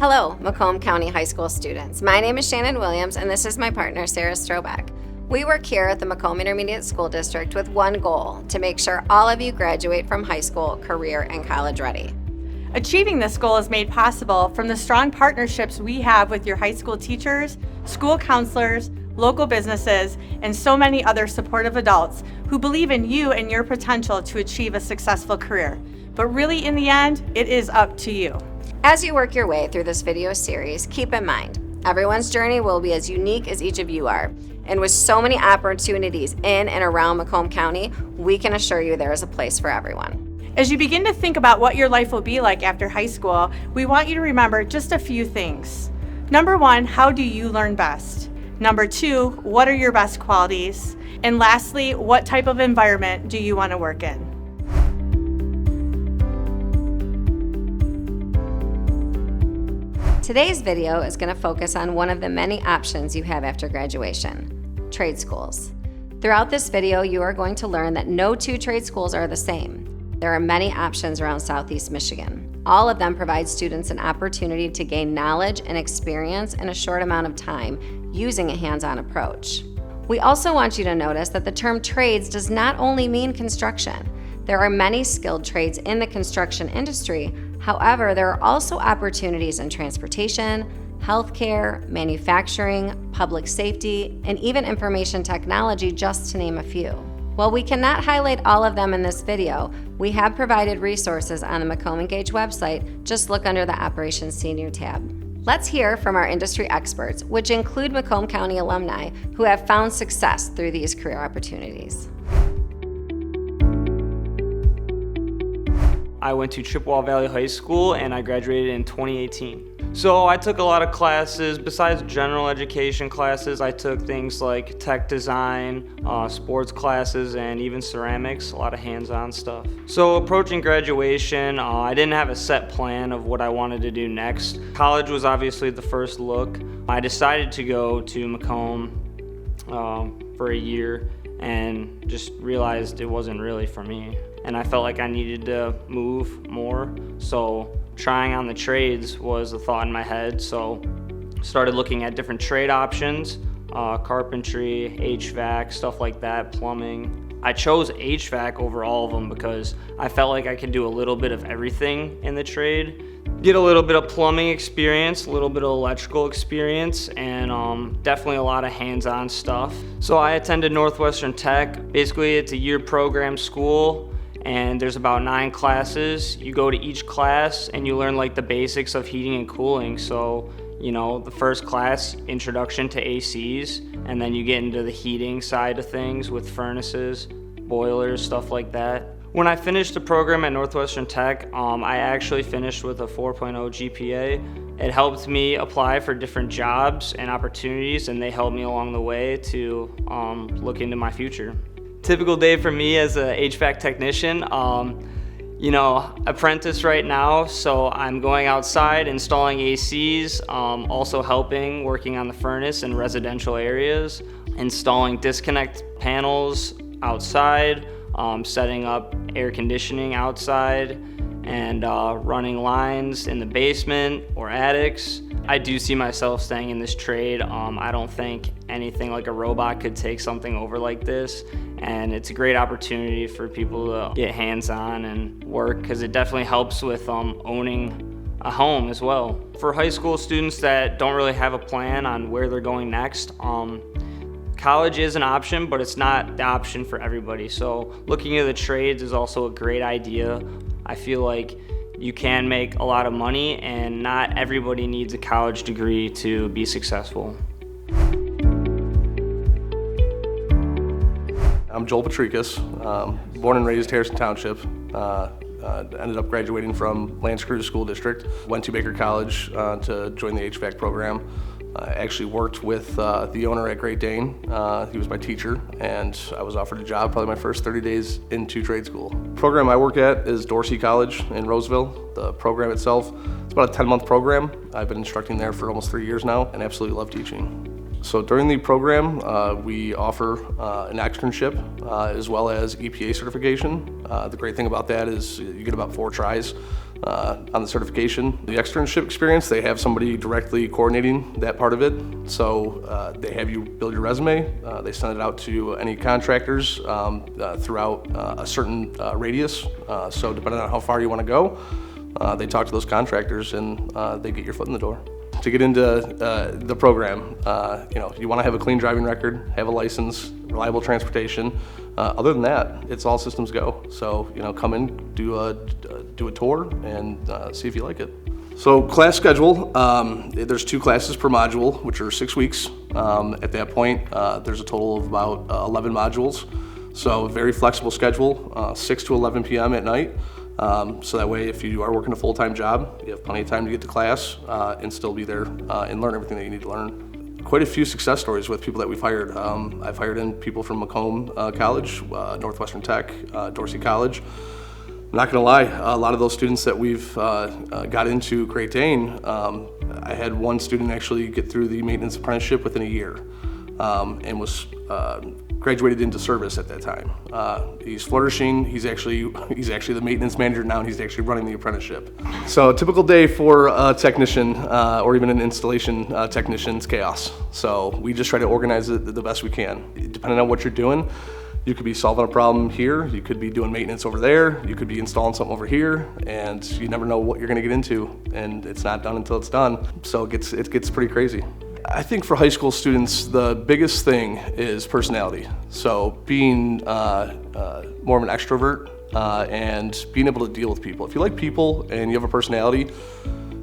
Hello, Macomb County High School students. My name is Shannon Williams, and this is my partner, Sarah Strobeck. We work here at the Macomb Intermediate School District with one goal, to make sure all of you graduate from high school, career, and college ready. Achieving this goal is made possible from the strong partnerships we have with your high school teachers, school counselors, local businesses, and so many other supportive adults who believe in you and your potential to achieve a successful career. But really, in the end, it is up to you. As you work your way through this video series, keep in mind, everyone's journey will be as unique as each of you are. And with so many opportunities in and around Macomb County, we can assure you there is a place for everyone. As you begin to think about what your life will be like after high school, we want you to remember just a few things. Number one, how do you learn best? Number two, what are your best qualities? And lastly, what type of environment do you want to work in? Today's video is going to focus on one of the many options you have after graduation, trade schools. Throughout this video, you are going to learn that no two trade schools are the same. There are many options around Southeast Michigan. All of them provide students an opportunity to gain knowledge and experience in a short amount of time using a hands-on approach. We also want you to notice that the term trades does not only mean construction. There are many skilled trades in the construction industry. However, there are also opportunities in transportation, healthcare, manufacturing, public safety, and even information technology, just to name a few. While we cannot highlight all of them in this video, we have provided resources on the Macomb Engage website. Just look under the Operations Senior tab. Let's hear from our industry experts, which include Macomb County alumni who have found success through these career opportunities. I went to Chippewa Valley High School and I graduated in 2018. So I took a lot of classes. Besides general education classes, I took things like tech design, sports classes, and even ceramics, a lot of hands-on stuff. So approaching graduation, I didn't have a set plan of what I wanted to do next. College was obviously the first look. I decided to go to Macomb for a year and just realized it wasn't really for me. And I felt like I needed to move more. So trying on the trades was a thought in my head. So started looking at different trade options, carpentry, HVAC, stuff like that, plumbing. I chose HVAC over all of them because I felt like I could do a little bit of everything in the trade. Get a little bit of plumbing experience, a little bit of electrical experience, and definitely a lot of hands-on stuff. So I attended Northwestern Tech. Basically, it's a year program school, and there's about 9 classes. You go to each class and you learn like the basics of heating and cooling. So, you know, the first class, introduction to ACs, and then you get into the heating side of things with furnaces, boilers, stuff like that. When I finished the program at Northwestern Tech, I actually finished with a 4.0 GPA. It helped me apply for different jobs and opportunities, and they helped me along the way to look into my future. Typical day for me as a HVAC technician, apprentice right now, so I'm going outside installing ACs, also helping working on the furnace in residential areas, installing disconnect panels outside, setting up air conditioning outside, and running lines in the basement or attics. I do see myself staying in this trade. I don't think anything like a robot could take something over like this, and it's a great opportunity for people to get hands-on and work because it definitely helps with owning a home as well. For high school students that don't really have a plan on where they're going next, college is an option, but it's not the option for everybody. So looking at the trades is also a great idea. I feel like you can make a lot of money, and not everybody needs a college degree to be successful. I'm Joel Patrikas, born and raised Harrison Township. Ended up graduating from L'Anse Creuse School District. Went to Baker College to join the HVAC program. I actually worked with the owner at Great Dane. He was my teacher, and I was offered a job probably my first 30 days into trade school. The program I work at is Dorsey College in Roseville. The program itself, it's about a 10-month program. I've been instructing there for almost 3 years now and absolutely love teaching. So during the program, we offer an externship as well as EPA certification. The great thing about that is you get about 4 tries on the certification. The externship experience, they have somebody directly coordinating that part of it. So they have you build your resume. They send it out to any contractors throughout a certain radius. So depending on how far you want to go, they talk to those contractors and they get your foot in the door. To get into the program, you want to have a clean driving record, have a license, reliable transportation. Other than that, it's all systems go. So come in, do a tour, and see if you like it. So class schedule, there's 2 classes per module, which are 6 weeks. At that point, there's a total of about 11 modules. So a very flexible schedule, 6 to 11 p.m. at night. So that way, if you are working a full-time job, you have plenty of time to get to class and still be there and learn everything that you need to learn. Quite a few success stories with people that we've hired. I've hired in people from Macomb College, Northwestern Tech, Dorsey College. I'm not gonna lie, a lot of those students that we've got into Great Dane, I had one student actually get through the maintenance apprenticeship within a year and was graduated into service at that time. He's flourishing. He's actually the maintenance manager now, and he's actually running the apprenticeship. So a typical day for a technician or even an installation technician's chaos. So we just try to organize it the best we can. Depending on what you're doing, you could be solving a problem here, you could be doing maintenance over there, you could be installing something over here, and you never know what you're gonna get into, and it's not done until it's done. So it gets pretty crazy. I think for high school students, the biggest thing is personality. So being more of an extrovert and being able to deal with people. If you like people and you have a personality,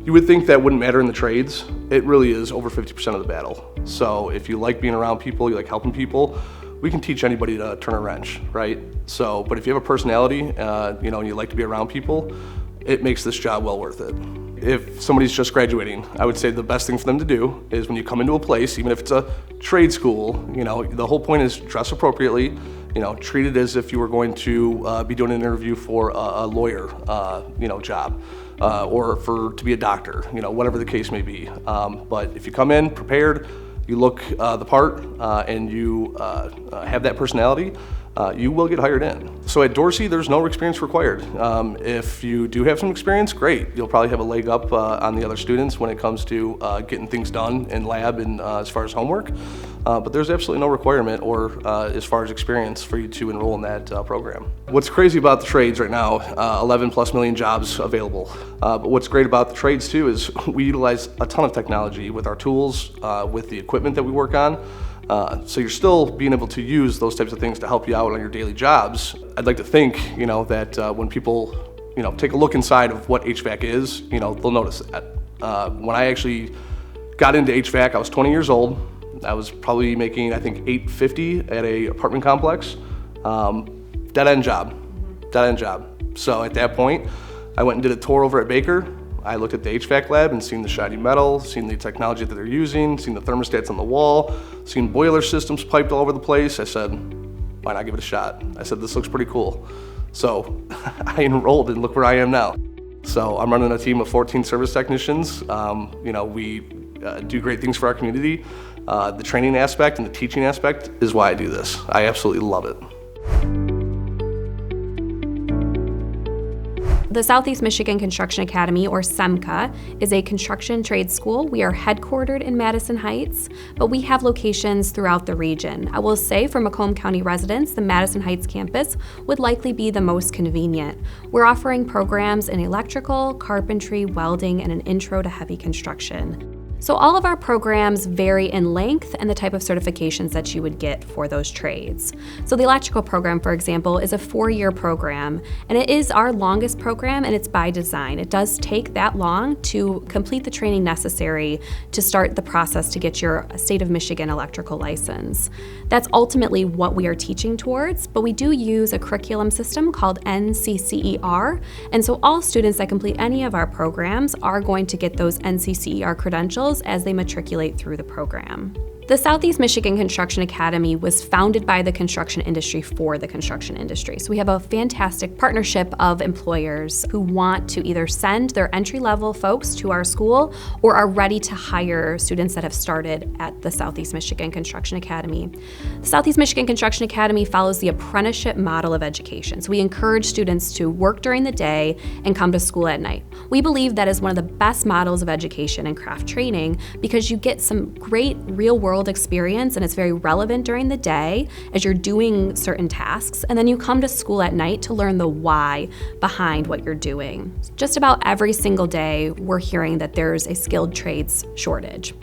you would think that wouldn't matter in the trades. It really is over 50% of the battle. So if you like being around people, you like helping people, we can teach anybody to turn a wrench, right? So, but if you have a personality, and you like to be around people, it makes this job well worth it. If somebody's just graduating, I would say the best thing for them to do is when you come into a place, even if it's a trade school, the whole point is dress appropriately, treat it as if you were going to be doing an interview for a lawyer, job, or to be a doctor, whatever the case may be. But if you come in prepared, you look the part, and you have that personality, you will get hired in. So at Dorsey, there's no experience required. If you do have some experience, great. You'll probably have a leg up on the other students when it comes to getting things done in lab and as far as homework. But there's absolutely no requirement or as far as experience for you to enroll in that program. What's crazy about the trades right now, 11+ million jobs available. But what's great about the trades too is we utilize a ton of technology with our tools, with the equipment that we work on. So you're still being able to use those types of things to help you out on your daily jobs. I'd like to think, that when people, take a look inside of what HVAC is, they'll notice that. When I actually got into HVAC, I was 20 years old. I was probably making, I think, $850 at a apartment complex. Dead-end job. So at that point, I went and did a tour over at Baker. I looked at the HVAC lab and seen the shiny metal, seen the technology that they're using, seen the thermostats on the wall, seen boiler systems piped all over the place. I said, why not give it a shot? I said, this looks pretty cool. So I enrolled and look where I am now. So I'm running a team of 14 service technicians. We do great things for our community. The training aspect and the teaching aspect is why I do this. I absolutely love it. The Southeast Michigan Construction Academy, or SEMCA, is a construction trade school. We are headquartered in Madison Heights, but we have locations throughout the region. I will say for Macomb County residents, the Madison Heights campus would likely be the most convenient. We're offering programs in electrical, carpentry, welding, and an intro to heavy construction. So all of our programs vary in length and the type of certifications that you would get for those trades. So the electrical program, for example, is a 4-year program, and it is our longest program, and it's by design. It does take that long to complete the training necessary to start the process to get your state of Michigan electrical license. That's ultimately what we are teaching towards, but we do use a curriculum system called NCCER, and so all students that complete any of our programs are going to get those NCCER credentials as they matriculate through the program. The Southeast Michigan Construction Academy was founded by the construction industry for the construction industry. So we have a fantastic partnership of employers who want to either send their entry-level folks to our school or are ready to hire students that have started at the Southeast Michigan Construction Academy. The Southeast Michigan Construction Academy follows the apprenticeship model of education. So we encourage students to work during the day and come to school at night. We believe that is one of the best models of education and craft training because you get some great real-world experience and it's very relevant during the day as you're doing certain tasks, and then you come to school at night to learn the why behind what you're doing. Just about every single day we're hearing that there's a skilled trades shortage.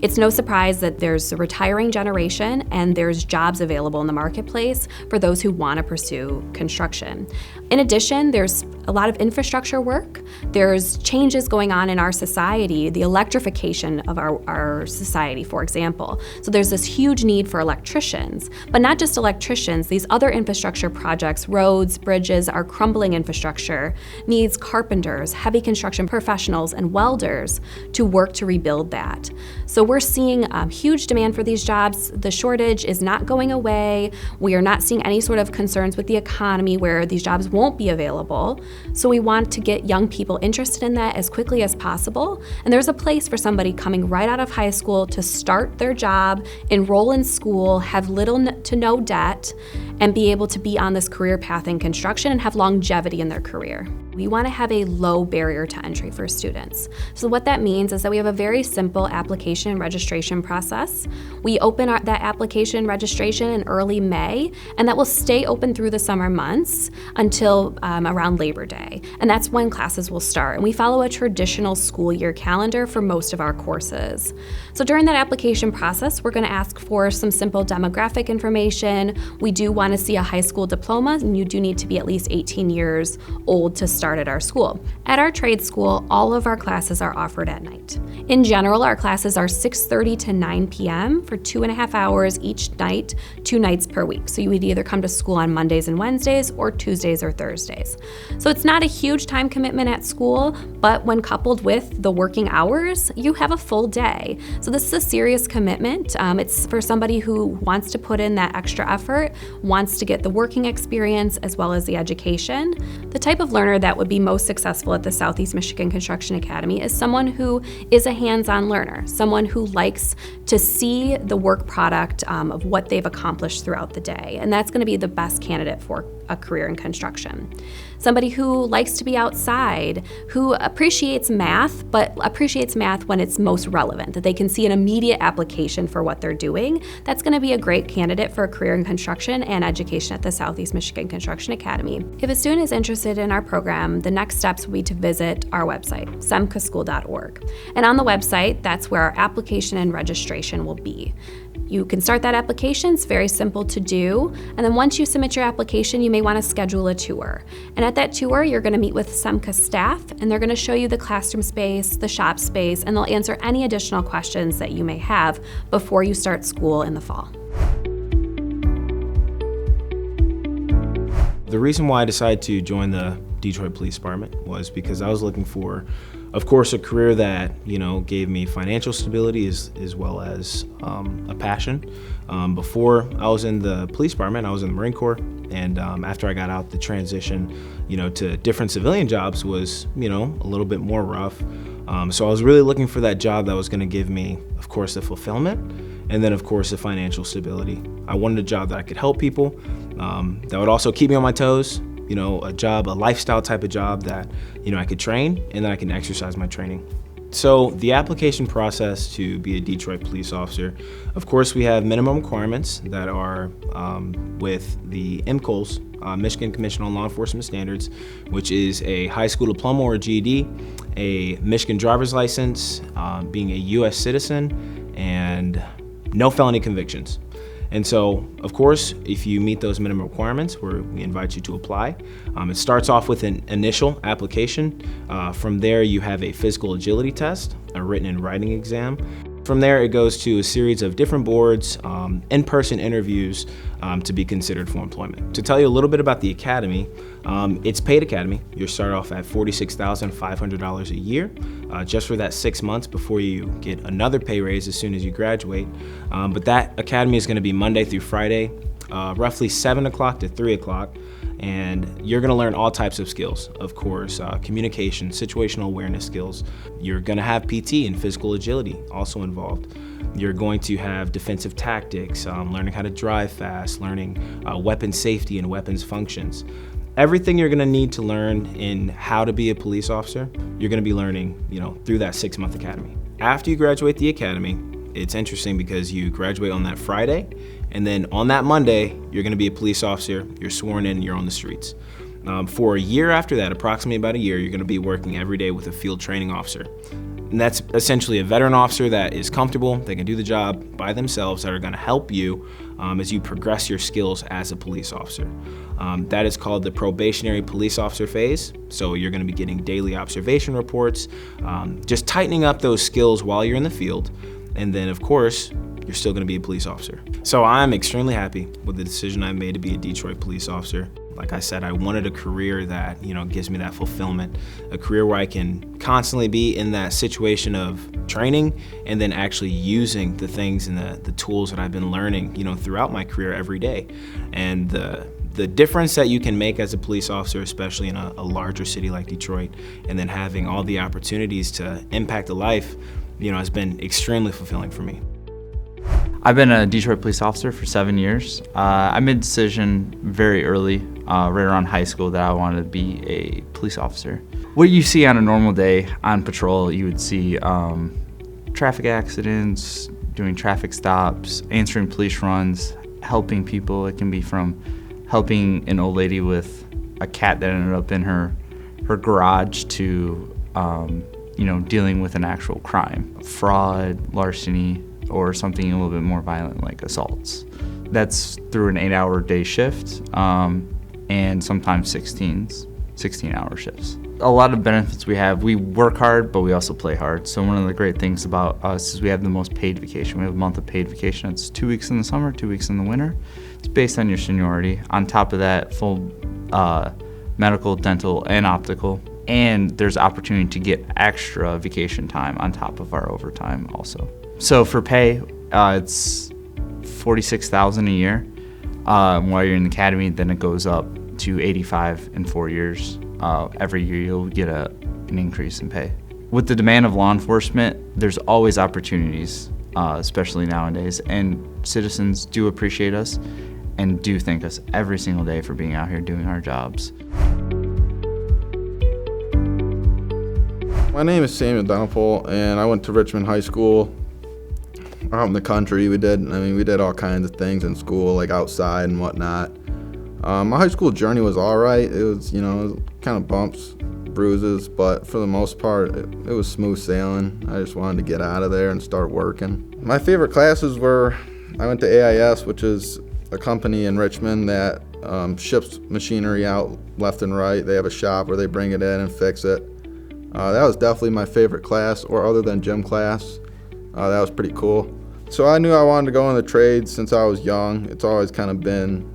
It's no surprise that there's a retiring generation and there's jobs available in the marketplace for those who want to pursue construction. In addition, there's a lot of infrastructure work. There's changes going on in our society, the electrification of our society, for example. So there's this huge need for electricians, but not just electricians. These other infrastructure projects, roads, bridges, our crumbling infrastructure needs carpenters, heavy construction professionals, and welders to work to rebuild that. So we're seeing huge demand for these jobs. The shortage is not going away. We are not seeing any sort of concerns with the economy where these jobs won't be available. So we want to get young people interested in that as quickly as possible. And there's a place for somebody coming right out of high school to start their job, enroll in school, have little to no debt, and be able to be on this career path in construction and have longevity in their career. We want to have a low barrier to entry for students. So what that means is that we have a very simple application and registration process. We open that application registration in early May, and that will stay open through the summer months until around Labor Day. And that's when classes will start. And we follow a traditional school year calendar for most of our courses. So during that application process, we're going to ask for some simple demographic information. We do want to see a high school diploma, and you do need to be at least 18 years old to start at our school. At our trade school, all of our classes are offered at night. In general, our classes are 6:30 to 9 p.m. for 2.5 hours each night, 2 nights per week. So you would either come to school on Mondays and Wednesdays or Tuesdays or Thursdays. So it's not a huge time commitment at school, but when coupled with the working hours, you have a full day. So this is a serious commitment. It's for somebody who wants to put in that extra effort, wants to get the working experience as well as the education. The type of learner that would be most successful at the Southeast Michigan Construction Academy is someone who is a hands-on learner, someone who likes to see the work product of what they've accomplished throughout the day. And that's going to be the best candidate for a career in construction. Somebody who likes to be outside, who appreciates math, but appreciates math when it's most relevant, that they can see an immediate application for what they're doing. That's going to be a great candidate for a career in construction and education at the Southeast Michigan Construction Academy. If a student is interested in our program, the next steps will be to visit our website, semcaschool.org. And on the website, that's where our application and registration will be. You can start that application, it's very simple to do, and then once you submit your application, you may want to schedule a tour. And at that tour, you're going to meet with SEMCA staff, and they're going to show you the classroom space, the shop space, and they'll answer any additional questions that you may have before you start school in the fall. The reason why I decided to join the Detroit Police Department was because I was looking for, of course, a career that, gave me financial stability as well as a passion. Before I was in the police department, I was in the Marine Corps, and after I got out, the transition, to different civilian jobs was, a little bit more rough. So I was really looking for that job that was going to give me, of course, the fulfillment, and then, of course, the financial stability. I wanted a job that I could help people, that would also keep me on my toes. A lifestyle type of job that, I could train and that I can exercise my training. So the application process to be a Detroit police officer, of course, we have minimum requirements that are with the MCOLS, Michigan Commission on Law Enforcement Standards, which is a high school diploma or GED, a Michigan driver's license, being a U.S. citizen, and no felony convictions. And so, of course, if you meet those minimum requirements, we invite you to apply. It starts off with an initial application. From there, you have a physical agility test, a written and writing exam. From there, it goes to a series of different boards, in-person interviews to be considered for employment. To tell you a little bit about the academy, it's paid academy. You start off at $46,500 a year, just for that 6 months before you get another pay raise as soon as you graduate. But that academy is going to be Monday through Friday, roughly 7 o'clock to 3 o'clock. And you're gonna learn all types of skills, of course, communication, situational awareness skills. You're gonna have PT and physical agility also involved. You're going to have defensive tactics, learning how to drive fast, learning weapons safety and weapons functions. Everything you're gonna need to learn in how to be a police officer, you're gonna be learning, through that 6-month academy. After you graduate the academy, it's interesting because you graduate on that Friday, and then on that Monday, you're gonna be a police officer, you're sworn in, you're on the streets. For a year after that, approximately about a year, you're gonna be working every day with a field training officer. And that's essentially a veteran officer that is comfortable, they can do the job by themselves, that are gonna help you as you progress your skills as a police officer. That is called the probationary police officer phase. So you're gonna be getting daily observation reports, just tightening up those skills while you're in the field. And then, of course, you're still gonna be a police officer. So I'm extremely happy with the decision I made to be a Detroit police officer. Like I said, I wanted a career that, gives me that fulfillment, a career where I can constantly be in that situation of training and then actually using the things and the tools that I've been learning, throughout my career every day. And the difference that you can make as a police officer, especially in a larger city like Detroit, and then having all the opportunities to impact a life, has been extremely fulfilling for me. I've been a Detroit police officer for 7 years. I made a decision very early, right around high school, that I wanted to be a police officer. What you see on a normal day on patrol, you would see traffic accidents, doing traffic stops, answering police runs, helping people. It can be from helping an old lady with a cat that ended up in her garage to dealing with an actual crime, fraud, larceny, or something a little bit more violent like assaults. That's through an 8-hour day shift, and sometimes 16-hour shifts. A lot of benefits we have, we work hard, but we also play hard. So one of the great things about us is we have the most paid vacation. We have a month of paid vacation. It's 2 weeks in the summer, 2 weeks in the winter. It's based on your seniority. On top of that, full medical, dental, and optical. And there's opportunity to get extra vacation time on top of our overtime also. So for pay, it's $46,000 a year. While you're in the academy, then it goes up to $85,000 in 4 years. Every year you'll get an increase in pay. With the demand of law enforcement, there's always opportunities, especially nowadays. And citizens do appreciate us and do thank us every single day for being out here doing our jobs. My name is Samuel Dunapole, and I went to Richmond High School. Out in the country, we did all kinds of things in school, like outside and whatnot. My high school journey was all right. It was, kind of bumps, bruises, but for the most part, it was smooth sailing. I just wanted to get out of there and start working. My favorite classes were, I went to AIS, which is a company in Richmond that ships machinery out left and right. They have a shop where they bring it in and fix it. That was definitely my favorite class, or other than gym class. That was pretty cool. So I knew I wanted to go in the trades since I was young. It's always kind of been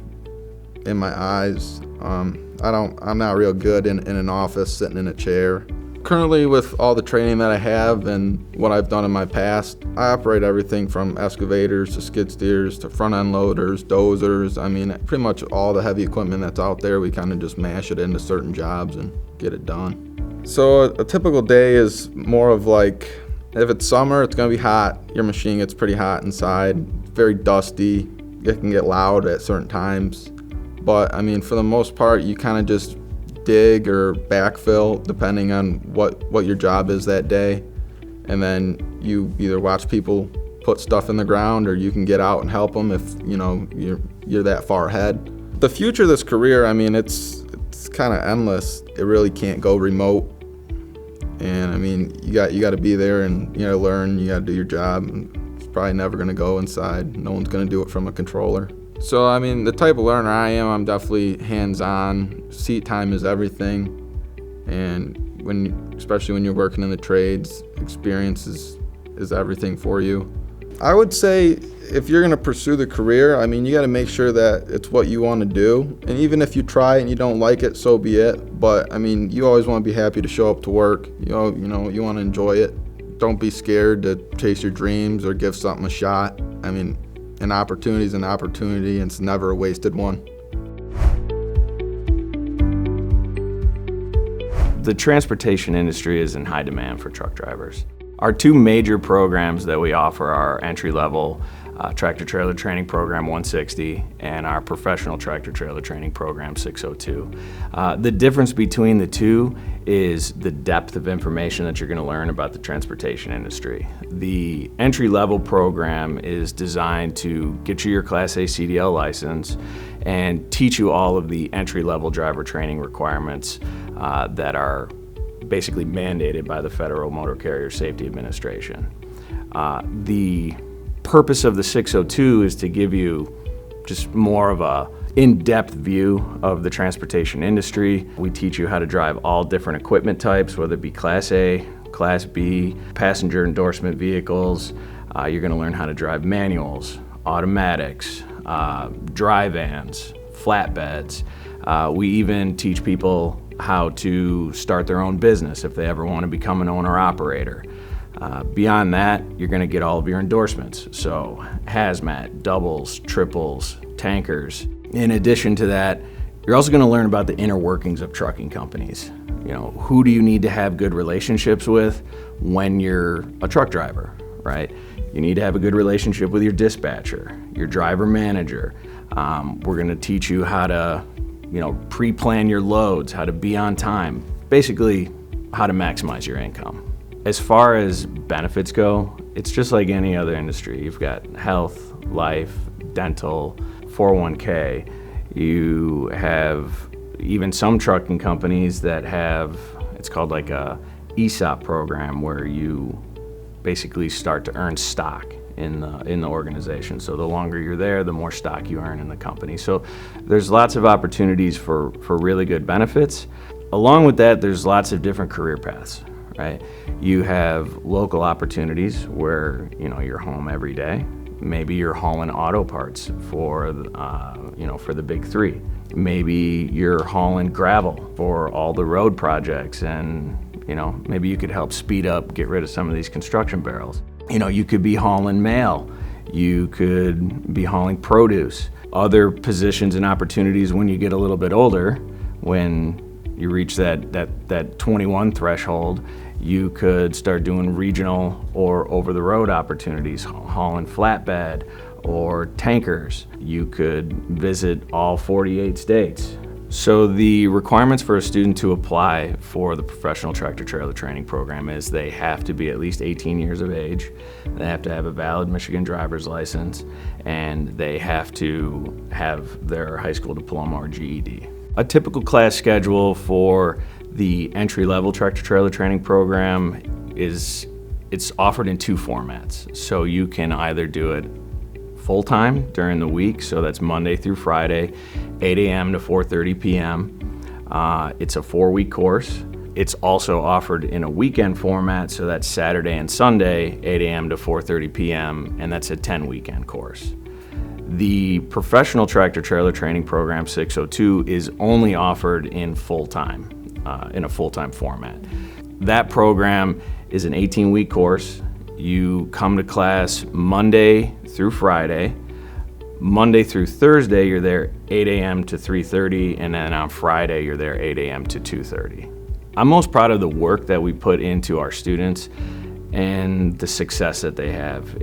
in my eyes. I'm not real good in an office sitting in a chair. Currently, with all the training that I have and what I've done in my past, I operate everything from excavators to skid steers to front end loaders, dozers. Pretty much all the heavy equipment that's out there, we kind of just mash it into certain jobs and get it done. So a typical day is more of like, if it's summer, it's gonna be hot. Your machine gets pretty hot inside, very dusty. It can get loud at certain times. But for the most part, you kind of just dig or backfill depending on what your job is that day. And then you either watch people put stuff in the ground, or you can get out and help them if you're that far ahead. The future of this career, it's kind of endless. It really can't go remote. And you got to be there, and you got to learn, you got to do your job. And it's probably never going to go inside. No one's going to do it from a controller. So the type of learner I am, I'm definitely hands-on. Seat time is everything. And especially when you're working in the trades, experience is is everything for you. I would say if you're going to pursue the career, I mean, you got to make sure that it's what you want to do. And even if you try and you don't like it, so be it. But I mean, you always want to be happy to show up to work. You want to enjoy it. Don't be scared to chase your dreams or give something a shot. I mean, an opportunity is an opportunity, and it's never a wasted one. The transportation industry is in high demand for truck drivers. Our two major programs that we offer are entry-level tractor-trailer training program 160 and our professional tractor-trailer training program 602. The difference between the two is the depth of information that you're going to learn about the transportation industry. The entry-level program is designed to get you your Class A CDL license and teach you all of the entry-level driver training requirements that are basically mandated by the Federal Motor Carrier Safety Administration. The purpose of the 602 is to give you just more of a in-depth view of the transportation industry. We teach you how to drive all different equipment types, whether it be Class A, Class B, passenger endorsement vehicles. You're going to learn how to drive manuals, automatics, dry vans, flatbeds. We even teach people how to start their own business if they ever want to become an owner-operator. Beyond that, you're going to get all of your endorsements. So hazmat, doubles, triples, tankers. In addition to that, you're also going to learn about the inner workings of trucking companies. You know, who do you need to have good relationships with when you're a truck driver, right? You need to have a good relationship with your dispatcher, your driver manager. We're going to teach you how to pre-plan your loads, how to be on time, basically how to maximize your income. As far as benefits go, it's just like any other industry. You've got health, life, dental, 401k. You have even some trucking companies that have, it's called like a ESOP program where you basically start to earn stock in the organization. So the longer you're there, the more stock you earn in the company. So there's lots of opportunities for really good benefits. Along with that, there's lots of different career paths, right? You have local opportunities where you're home every day. Maybe you're hauling auto parts for the big three. Maybe you're hauling gravel for all the road projects, and maybe you could help speed up, get rid of some of these construction barrels. You could be hauling mail. You could be hauling produce. Other positions and opportunities when you get a little bit older, when you reach that 21 threshold, you could start doing regional or over-the-road opportunities, hauling flatbed or tankers. You could visit all 48 states. So the requirements for a student to apply for the professional tractor-trailer training program is they have to be at least 18 years of age, they have to have a valid Michigan driver's license, and they have to have their high school diploma or GED. A typical class schedule for the entry-level tractor-trailer training program it's offered in two formats. So you can either do it full-time during the week, so that's Monday through Friday, 8 a.m. to 4:30 p.m. It's a 4-week course. It's also offered in a weekend format, so that's Saturday and Sunday, 8 a.m. to 4:30 p.m., and that's a 10-weekend course. The professional tractor-trailer training program 602 is only offered in a full-time format. That program is an 18-week course. You come to class Monday through Friday. Monday through Thursday, you're there 8 a.m. to 3:30, and then on Friday, you're there 8 a.m. to 2:30. I'm most proud of the work that we put into our students and the success that they have.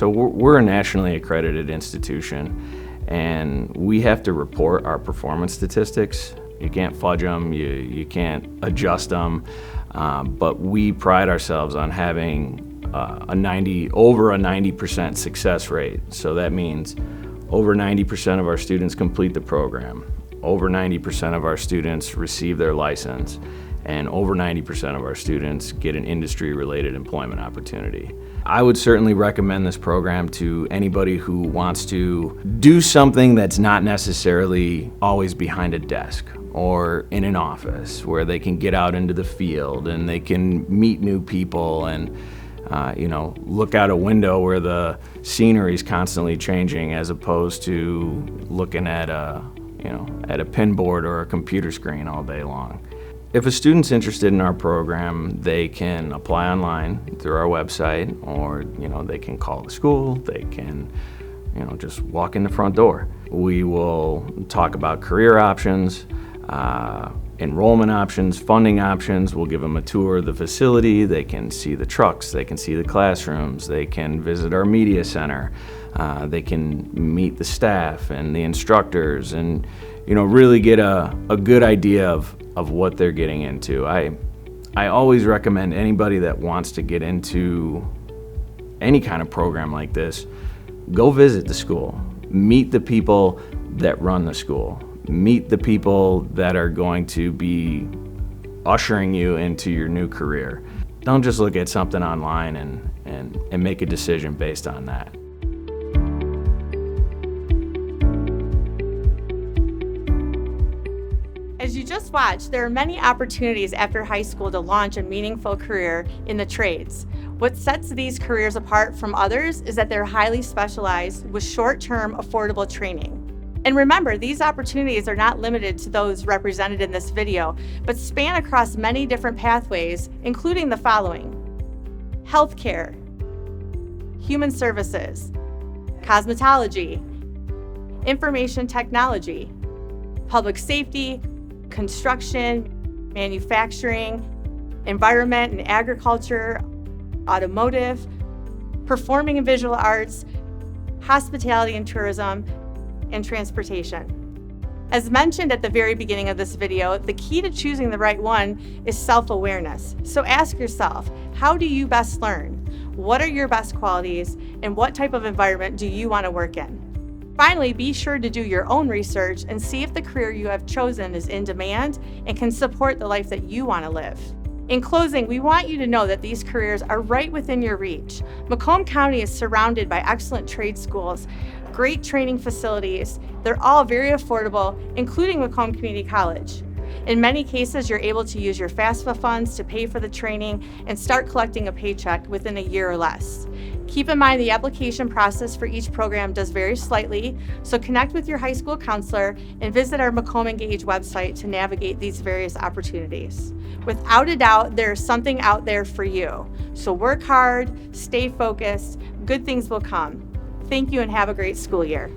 We're a nationally accredited institution, and we have to report our performance statistics. You can't fudge them, you can't adjust them, but we pride ourselves on having over a 90% success rate. So that means over 90% of our students complete the program, over 90% of our students receive their license, and over 90% of our students get an industry-related employment opportunity. I would certainly recommend this program to anybody who wants to do something that's not necessarily always behind a desk or in an office, where they can get out into the field and they can meet new people and look out a window where the scenery is constantly changing as opposed to looking at a pinboard or a computer screen all day long. If a student's interested in our program, they can apply online through our website, or they can call the school, they can just walk in the front door. We will talk about career options, enrollment options, funding options. We'll give them a tour of the facility. They can see the trucks, they can see the classrooms, they can visit our media center, they can meet the staff and the instructors, and really get a good idea of what they're getting into. I always recommend anybody that wants to get into any kind of program like this, go visit the school, meet the people that run the school, meet the people that are going to be ushering you into your new career. Don't just look at something online and make a decision based on that. As you just watched, there are many opportunities after high school to launch a meaningful career in the trades. What sets these careers apart from others is that they're highly specialized with short-term, affordable training. And remember, these opportunities are not limited to those represented in this video, but span across many different pathways, including the following: healthcare, human services, cosmetology, information technology, public safety, construction, manufacturing, environment and agriculture, automotive, performing and visual arts, hospitality and tourism, and transportation. As mentioned at the very beginning of this video, the key to choosing the right one is self-awareness. So ask yourself, how do you best learn? What are your best qualities, and what type of environment do you want to work in? Finally, be sure to do your own research and see if the career you have chosen is in demand and can support the life that you want to live. In closing, we want you to know that these careers are right within your reach. Macomb County is surrounded by excellent trade schools, great training facilities. They're all very affordable, including Macomb Community College. In many cases, you're able to use your FAFSA funds to pay for the training and start collecting a paycheck within a year or less. Keep in mind the application process for each program does vary slightly, so connect with your high school counselor and visit our Macomb Engage website to navigate these various opportunities. Without a doubt, there is something out there for you. So work hard, stay focused, good things will come. Thank you and have a great school year.